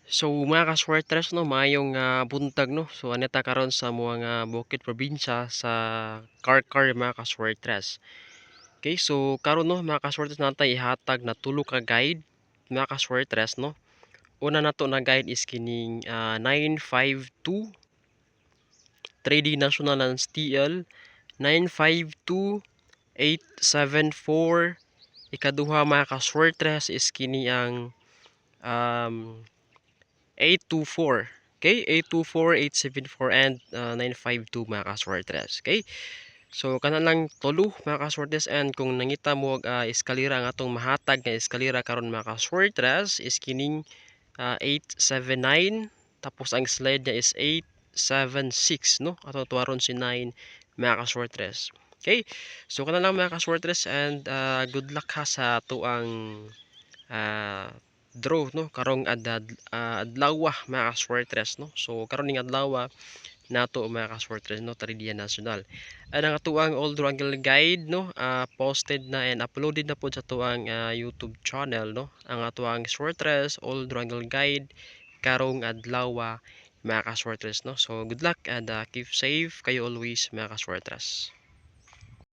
So mga ka-swertres no, maayong buntag no. So anita karon sa mga Bukid probinsya sa Karkar mga ka-swertres. Okay, so karon no mga ka-swertres natay ihatag na tulo ka guide mga ka-swertres no. Una nato na guide is kining 952 Trading National and STL 952 874. Ikaduha mga ka-swertres is kini ang um, 824. Okay, 824, 874 and 952 mga ka-swertres. Okay? So kana lang tulo mga ka-swertres, and kung nangita mo eskalera nga atong mahatag nga eskalera karon mga ka-swertres is kining 879, tapos ang slide niya is 876 no. Ato tuwaron si 9 mga ka-swertres. Okay? So kana lang mga ka-swertres, and good luck ha sa tuang ah, draw no karong adlaw mga ka-swertres no. So karon ning adlaw nato mga ka-swertres no, Tridia National. Ang atuang all Wrangle guide no, posted na and uploaded na po sa tuang YouTube channel no, ang atuang swertres all Wrangle guide karong adlaw mga ka-swertres no. So good luck and keep safe kayo always mga ka-swertres.